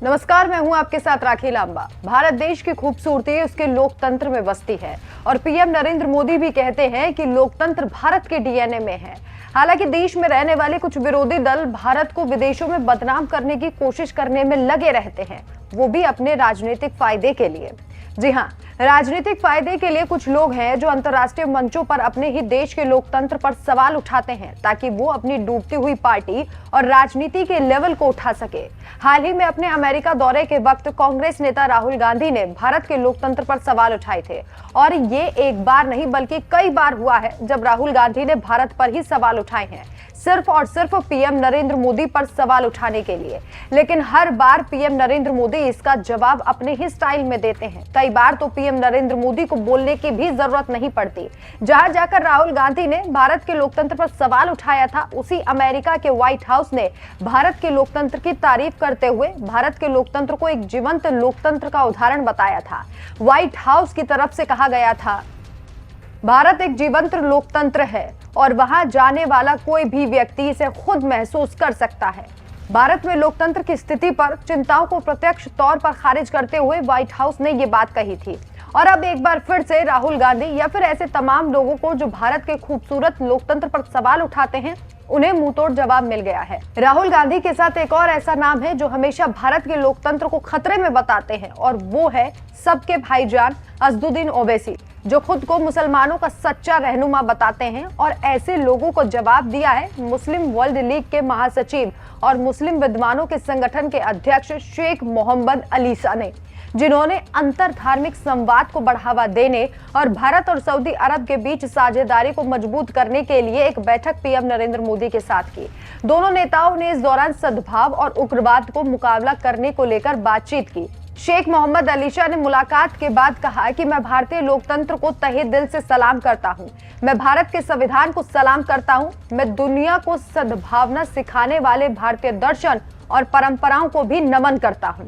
नमस्कार, मैं हूं आपके साथ राखी लांबा। भारत देश की खूबसूरती उसके लोकतंत्र में बसती है और पीएम नरेंद्र मोदी भी कहते हैं कि लोकतंत्र भारत के डीएनए में है। हालांकि देश में रहने वाले कुछ विरोधी दल भारत को विदेशों में बदनाम करने की कोशिश करने में लगे रहते हैं, वो भी अपने राजनीतिक फायदे के लिए। जी हाँ, राजनीतिक फायदे के लिए कुछ लोग हैं जो अंतर्राष्ट्रीय मंचों पर अपने ही देश के लोकतंत्र पर सवाल उठाते हैं ताकि वो अपनी डूबती हुई पार्टी और राजनीति के लेवल को उठा सके। हाल ही में अपने अमेरिका दौरे के वक्त कांग्रेस नेता राहुल गांधी ने भारत के लोकतंत्र पर सवाल उठाए थे और ये एक बार नहीं बल्कि कई बार हुआ है जब राहुल गांधी ने भारत पर ही सवाल उठाए हैं, सिर्फ और सिर्फ पीएम नरेंद्र मोदी पर सवाल उठाने के लिए। लेकिन हर बार पीएम नरेंद्र मोदी इसका जवाब अपने ही स्टाइल में देते हैं। कई बार तो पीएम नरेंद्र मोदी को बोलने की भी जरूरत नहीं पड़ती। जहां जाकर राहुल गांधी ने भारत के लोकतंत्र पर सवाल उठाया था, उसी अमेरिका के व्हाइट हाउस ने भारत के लोकतंत्र की तारीफ करते हुए भारत के लोकतंत्र को एक जीवंत लोकतंत्र का उदाहरण बताया था। व्हाइट हाउस की तरफ से कहा गया था, भारत एक जीवंत लोकतंत्र है और वहां जाने वाला कोई भी व्यक्ति इसे खुद महसूस कर सकता है। भारत में लोकतंत्र की स्थिति पर चिंताओं को प्रत्यक्ष तौर पर खारिज करते हुए व्हाइट हाउस ने ये बात कही थी। और अब एक बार फिर से राहुल गांधी या फिर ऐसे तमाम लोगों को जो भारत के खूबसूरत लोकतंत्र पर सवाल उठाते हैं, उन्हें मुंहतोड़ जवाब मिल गया है। राहुल गांधी के साथ एक और ऐसा नाम है जो हमेशा भारत के लोकतंत्र को खतरे में बताते हैं और वो है सबके भाईजान असदुद्दीन ओवैसी, जो खुद को मुसलमानों का सच्चा रहनुमा बताते हैं। और ऐसे लोगों को जवाब दिया है मुस्लिम वर्ल्ड लीग के महासचिव और मुस्लिम विद्वानों के संगठन के अध्यक्ष शेख मोहम्मद अलीसा ने, जिन्होंने अंतर धार्मिक संवाद को बढ़ावा देने और भारत और सऊदी अरब के बीच साझेदारी को मजबूत करने के लिए एक बैठक पीएम नरेंद्र मोदी के साथ की। दोनों नेताओं ने इस दौरान सद्भाव और उग्रवाद को मुकाबला करने को लेकर बातचीत की। शेख मोहम्मद अलीशा ने मुलाकात के बाद कहा कि मैं भारतीय लोकतंत्र को तहे दिल से सलाम करता हूं, मैं भारत के संविधान को सलाम करता हूं, मैं दुनिया को सद्भावना सिखाने वाले भारतीय दर्शन और परंपराओं को भी नमन करता हूं।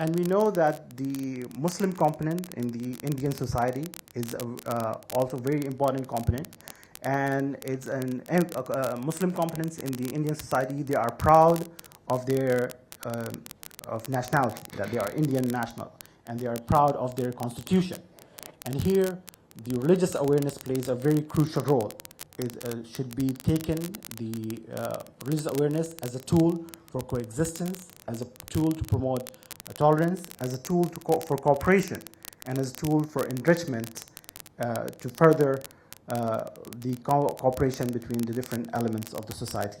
And we know that the Muslim component in the Indian society is also a very important component, and it's Muslim components in the Indian society. They are proud of their of nationality, that they are Indian national, and they are proud of their constitution. And here, the religious awareness plays a very crucial role. It should be taken, the religious awareness, as a tool for coexistence, as a tool to promote tolerance, as a tool for cooperation, and as a tool for enrichment to further the cooperation between the different elements of the society.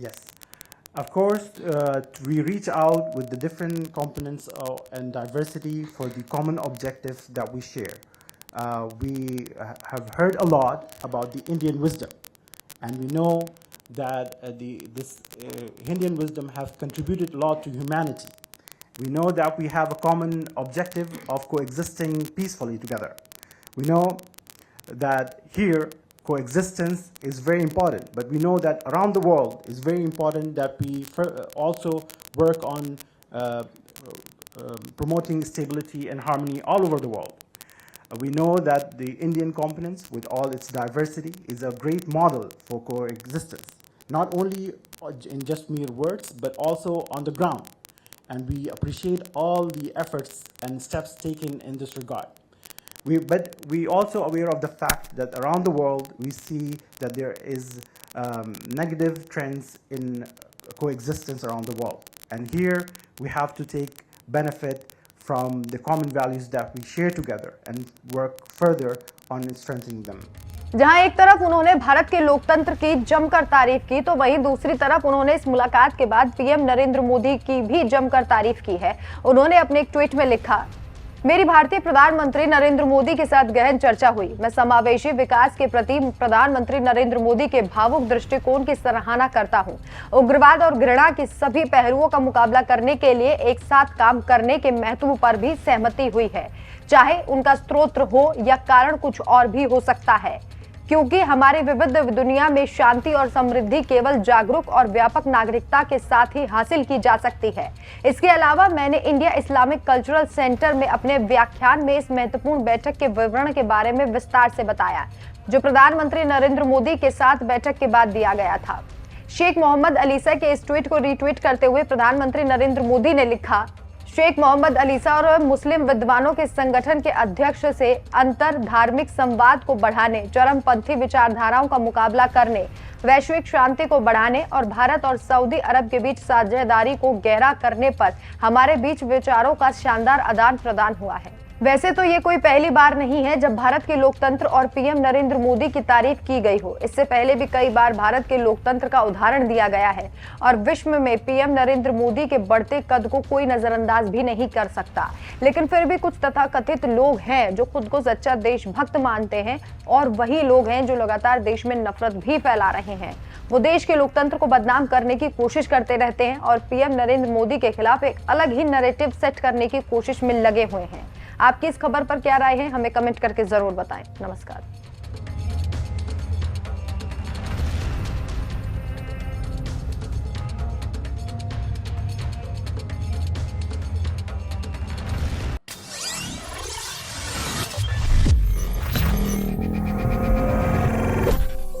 Yes. Of course, we reach out with the different components and diversity for the common objectives that we share. We have heard a lot about the Indian wisdom, and we know that this Indian wisdom has contributed a lot to humanity. We know that we have a common objective of coexisting peacefully together. We know that here coexistence is very important, but we know that around the world it's very important that we also work on promoting stability and harmony all over the world. We know that the Indian continent, with all its diversity, is a great model for coexistence, not only in just mere words, but also on the ground. And we appreciate all the efforts and steps taken in this regard. But we also aware of the fact that around the world we see that there is negative trends in coexistence around the world. And here we have to take benefit from the common values that we share together and work further on strengthening them. जहां एक तरफ उन्होंने भारत के लोकतंत्र की जमकर तारीफ की, तो वहीं दूसरी तरफ उन्होंने इस मुलाकात के बाद पीएम नरेंद्र मोदी की भी जमकर तारीफ की है। उन्होंने अपने एक ट्वीट में लिखा, मेरी भारतीय प्रधानमंत्री नरेंद्र मोदी के साथ गहन चर्चा हुई। मैं समावेशी विकास के प्रति प्रधानमंत्री नरेंद्र मोदी के भावुक दृष्टिकोण की सराहना करता हूं। उग्रवाद और घृणा के सभी पहलुओं का मुकाबला करने के लिए एक साथ काम करने के महत्व पर भी सहमति हुई है, चाहे उनका स्रोत हो या कारण कुछ और भी हो सकता है, क्योंकि हमारी विविध दुनिया में शांति और समृद्धि केवल जागरूक और व्यापक नागरिकता के साथ ही हासिल की जा सकती है। इसके अलावा मैंने इंडिया इस्लामिक कल्चरल सेंटर में अपने व्याख्यान में इस महत्वपूर्ण बैठक के विवरण के बारे में विस्तार से बताया, जो प्रधानमंत्री नरेंद्र मोदी के साथ बैठक के बाद दिया गया था। शेख मोहम्मद अलीसा के इस ट्वीट को रीट्वीट करते हुए प्रधानमंत्री नरेंद्र मोदी ने लिखा, शेख मोहम्मद अलीसा और मुस्लिम विद्वानों के संगठन के अध्यक्ष से अंतर धार्मिक संवाद को बढ़ाने, चरमपंथी विचारधाराओं का मुकाबला करने, वैश्विक शांति को बढ़ाने और भारत और सऊदी अरब के बीच साझेदारी को गहरा करने पर हमारे बीच विचारों का शानदार आदान प्रदान हुआ है। वैसे तो ये कोई पहली बार नहीं है जब भारत के लोकतंत्र और पीएम नरेंद्र मोदी की तारीफ की गई हो। इससे पहले भी कई बार भारत के लोकतंत्र का उदाहरण दिया गया है और विश्व में पीएम नरेंद्र मोदी के बढ़ते कद को कोई नजरअंदाज भी नहीं कर सकता। लेकिन फिर भी कुछ तथाकथित लोग हैं जो खुद को सच्चा देशभक्त मानते हैं और वही लोग हैं जो लगातार देश में नफरत भी फैला रहे हैं। वो देश के लोकतंत्र को बदनाम करने की कोशिश करते रहते हैं और पीएम नरेंद्र मोदी के खिलाफ एक अलग ही नैरेटिव सेट करने की कोशिश में लगे हुए हैं। आपकी इस खबर पर क्या राय है, हमें कमेंट करके जरूर बताएं। नमस्कार।